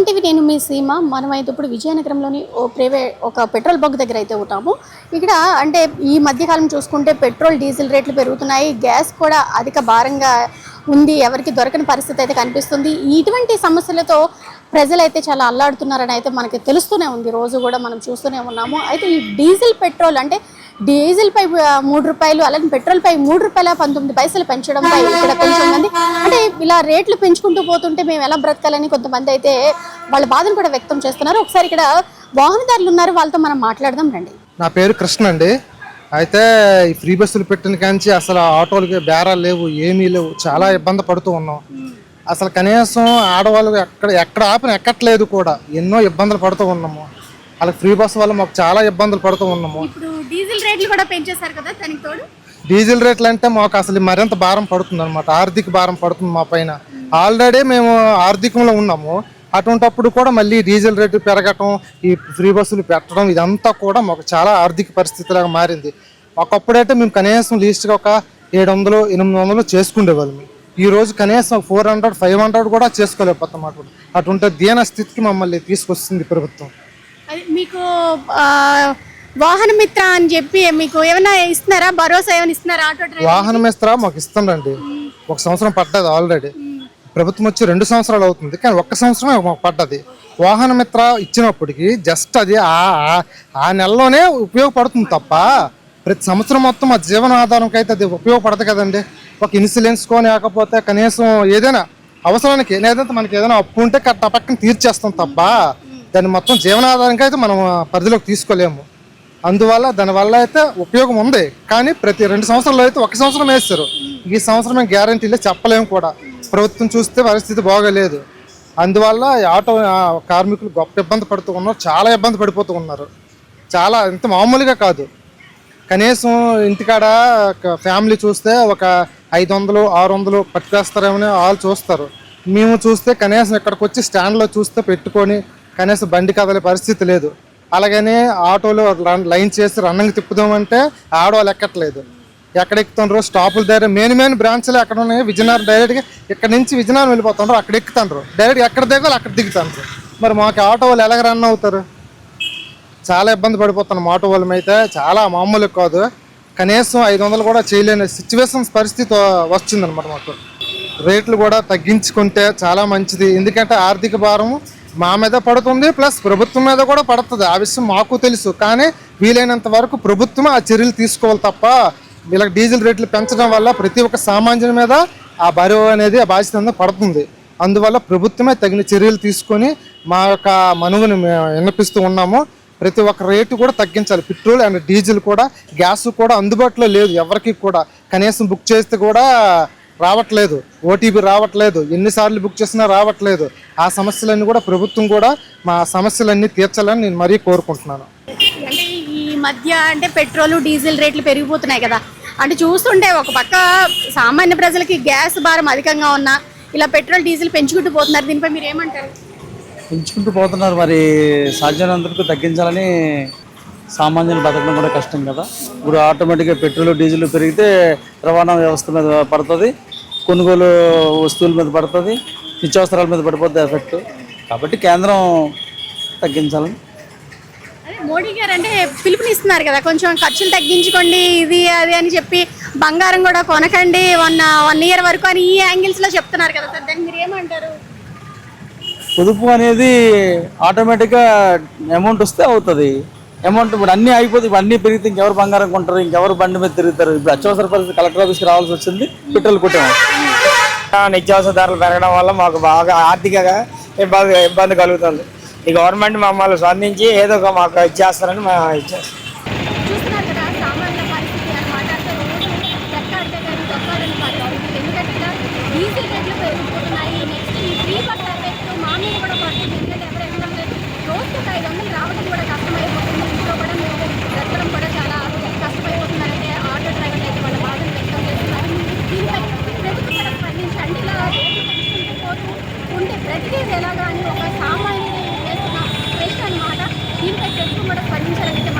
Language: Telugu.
టీవీ నేను మీ సీమ. మనమైతే ఇప్పుడు విజయనగరంలోని ఒక పెట్రోల్ బంక్ దగ్గర అయితే ఉంటాము. ఇక్కడ అంటే ఈ మధ్యకాలం చూసుకుంటే పెట్రోల్ డీజిల్ రేట్లు పెరుగుతున్నాయి, గ్యాస్ కూడా అధిక భారంగా ఉంది, ఎవరికి దొరకని పరిస్థితి అయితే కనిపిస్తుంది. ఇటువంటి సమస్యలతో ప్రజలైతే చాలా అల్లాడుతున్నారని అయితే మనకి తెలుస్తూనే ఉంది, రోజు కూడా మనం చూస్తూనే ఉన్నాము. అయితే ఈ డీజిల్ పెట్రోల్ అంటే డీజిల్ పై ₹3, అలాగే పెట్రోల్ పై ₹3.19 పెంచడంపై ఇక్కడ కొంచెం మంది అంటే ఇలా రేట్లు పెంచుకుంటూ పోతుంటే మేము ఎలా బ్రతకాలని కొంతమంది అయితే వాళ్ళ బాధను కూడా వ్యక్తం చేస్తున్నారు. ఒకసారి ఇక్కడ వాహనదారులు ఉన్నారు, వాళ్ళతో మనం మాట్లాడదాం రండి. నా పేరు కృష్ణ అండి. అయితే ఈ ఫ్రీ బస్సులు పెట్టిన కాంచి అసలు ఆటోలకి బేరాలు లేవు, ఏమీ లేవు, చాలా ఇబ్బంది పడుతూ ఉన్నాం. అసలు కనీసం ఆడవాళ్ళు ఎక్కడ ఆపిన ఎక్కట్లేదు కూడా, ఎన్నో ఇబ్బందులు పడుతూ ఉన్నాము. వాళ్ళకి ఫ్రీ బస్సు వల్ల మాకు చాలా ఇబ్బందులు పడుతూ ఉన్నాము. డీజిల్ రేట్లు కూడా పెంచేశారు కదా, దానికి తోడు డీజిల్ రేట్లు అంటే మాకు అసలు మరింత భారం పడుతుంది అనమాట, ఆర్థిక భారం పడుతుంది మా పైన. ఆల్రెడీ మేము ఆర్థికంలో ఉన్నాము, అటువంటిప్పుడు కూడా మళ్ళీ డీజిల్ రేటు పెరగటం, ఈ ఫ్రీ బస్సులు పెట్టడం, ఇదంతా కూడా మాకు చాలా ఆర్థిక పరిస్థితిలాగా మారింది. ఒకప్పుడైతే మేము కనీసం లీస్ట్గా ఒక 700-800 చేసుకునేవాళ్ళం. ఈ రోజు కనీసం 400-500 కూడా చేసుకోలేకపోతాం. అటువంటి దీన స్థితికి మమ్మల్ని తీసుకొస్తుంది ప్రభుత్వం. మీకు వాహన మిత్ర అని చెప్పి మీకు ఏమైనా ఇస్తున్నారా, భరోసా ఏమైనా ఇస్తున్నారా? వాహన మిత్ర మాకు ఇస్తుందండి, 1 సంవత్సరం పడ్డది. ఆల్రెడీ ప్రభుత్వం వచ్చి 2 సంవత్సరాలు అవుతుంది, కానీ 1 సంవత్సరమే మాకు పడ్డది. వాహన మిత్ర ఇచ్చినప్పటికీ జస్ట్ అది ఆ నెలలోనే ఉపయోగపడుతుంది తప్ప ప్రతి సంవత్సరం మొత్తం మా జీవనాధారంకి అయితే అది ఉపయోగపడదు కదండి. ఒక ఇన్సూరెన్స్కో లేకపోతే కనీసం ఏదైనా అవసరానికి, లేదంటే మనకి ఏదైనా అప్పు ఉంటే పక్కన తీర్చేస్తాం తప్ప దాన్ని మొత్తం జీవనాధారంగా అయితే మనం పరిధిలోకి తీసుకోలేము. అందువల్ల దానివల్ల అయితే ఉపయోగం ఉంది, కానీ ప్రతి 2 సంవత్సరాలు అయితే 1 సంవత్సరం వేస్తారు. ఈ సంవత్సరం గ్యారంటీలే చెప్పలేము కూడా. ప్రభుత్వం చూస్తే పరిస్థితి బాగోలేదు. అందువల్ల ఆటో కార్మికులు గొప్ప ఇబ్బంది పడుతూ ఉన్నారు, చాలా ఇబ్బంది పడిపోతూ ఉన్నారు. చాలా ఇంత మామూలుగా కాదు. కనీసం ఇంటికాడ ఫ్యామిలీ చూస్తే ఒక 500-600 పట్టుకేస్తారేమని వాళ్ళు చూస్తారు. మేము చూస్తే కనీసం ఇక్కడికి వచ్చి స్టాండ్లో చూస్తే పెట్టుకొని కనీసం బండి కదలే పరిస్థితి లేదు. అలాగనే ఆటోలో లైన్ చేసి రన్నింగ్ తిప్పుదామంటే ఆడవాళ్ళు ఎక్కట్లేదు. ఎక్కడ ఎక్కుతుండ్రు, స్టాపుల దగ్గర మెయిన్ బ్రాంచ్లు ఎక్కడ ఉన్నాయి, విజయనగరం డైరెక్ట్గా ఇక్కడ నుంచి విజయనగరం వెళ్ళిపోతుండ్రు, అక్కడ ఎక్కుతుండ్రు, డైరెక్ట్ ఎక్కడ దిగాలి అక్కడ దిగుతుండ్రు. మరి మాకు ఆటో వాళ్ళు ఎలాగ రన్ అవుతారు? చాలా ఇబ్బంది పడిపోతున్నాం. ఆటో వాళ్ళం అయితే చాలా మామూలు కాదు, కనీసం 500 కూడా చేయలేని సిచ్యువేషన్స్ పరిస్థితి వచ్చిందనమాట. మాకు రేట్లు కూడా తగ్గించుకుంటే చాలా మంచిది, ఎందుకంటే ఆర్థిక భారం మా మీద పడుతుంది, ప్లస్ ప్రభుత్వం మీద కూడా పడుతుంది. ఆ విషయం మాకు తెలుసు, కానీ వీలైనంత వరకు ప్రభుత్వం ఆ చర్యలు తీసుకోవాలి తప్ప వీళ్ళకి డీజిల్ రేట్లు పెంచడం వల్ల ప్రతి ఒక్క సామాన్యుని మీద ఆ బరువు అనేది, ఆ బాధ్యత అనేది పడుతుంది. అందువల్ల ప్రభుత్వమే తగిన చర్యలు తీసుకొని మా యొక్క మనువుని విన్నపిస్తూ ఉన్నాము. ప్రతి ఒక్క రేటు కూడా తగ్గించాలి. పెట్రోల్ అండ్ డీజిల్ కూడా, గ్యాస్ కూడా అందుబాటులో లేదు ఎవరికి కూడా. కనీసం బుక్ చేస్తే కూడా రావట్లేదు, ఓటీపీ రావట్లేదు, ఎన్నిసార్లు బుక్ చేసినా రావట్లేదు. ఆ సమస్యలన్నీ కూడా ప్రభుత్వం కూడా మా సమస్యలన్నీ తీర్చాలని నేను మరీ కోరుకుంటున్నాను. అంటే ఈ మధ్య అంటే పెట్రోల్ డీజిల్ రేట్లు పెరిగిపోతున్నాయి కదా, అంటే చూస్తుంటే ఒక పక్క సామాన్య ప్రజలకి గ్యాస్ భారం అధికంగా ఉన్నా ఇలా పెట్రోల్ డీజిల్ పెంచుకుంటూ పోతున్నారు, దీనిపై మీరు ఏమంటారు? పెంచుకుంటూ పోతున్నారు, మరి సాధ్యమైనంతవరకు తగ్గించాలని. సామాన్యులు బతకడం కూడా కష్టం కదా. ఇప్పుడు ఆటోమేటిక్గా పెట్రోల్ డీజిల్ పెరిగితే రవాణా వ్యవస్థ మీద పడుతుంది, కొనుగోలు వస్తువుల మీద పడుతుంది, నిత్యావసరాల మీద పడిపోతుంది ఎఫెక్ట్. కాబట్టి కేంద్రం తగ్గించాలని. మోడీ గారు అంటే పిలుపునిస్తున్నారు కదా, కొంచెం ఖర్చులు తగ్గించుకోండి ఇది అది అని చెప్పి, బంగారం కూడా కొనకండి 1 year వరకు అని ఈ యాంగిల్స్లో చెప్తున్నారు కదా సార్, దాన్ని మీరు ఏమంటారు? పొదుపు అనేది ఆటోమేటిక్గా అమౌంట్ వస్తే అవుతుంది. అమౌంట్ ఇప్పుడు అన్నీ అయిపోతుంది, ఇప్పుడు అన్నీ పెరిగితే ఇంకెవరు బంగారం కొంటారు, ఇంకెవరు బండి మీద తిరుగుతారు. ఇప్పుడు అత్యవసర పరిస్థితి కలెక్టర్ ఆఫీస్కి రావాల్సి వచ్చింది, పెట్రోల్ కొట్టాము. నిత్యావసర ధరలు పెరగడం వల్ల మాకు బాగా ఆర్థికంగా ఇబ్బంది కలుగుతుంది. ఈ గవర్నమెంట్ మమ్మల్ని స్పందించి ఏదో ఒక మాకు ఇచ్చేస్తారని మేము ఇచ్చేస్తాం. బ్రతికేది ఎలాగా అని ఒక సామాన్యుడు వేస్తున్న ప్రశ్న అన్నమాట. దీనిపై ప్రభుత్వం కూడా స్పందించాలని అయితే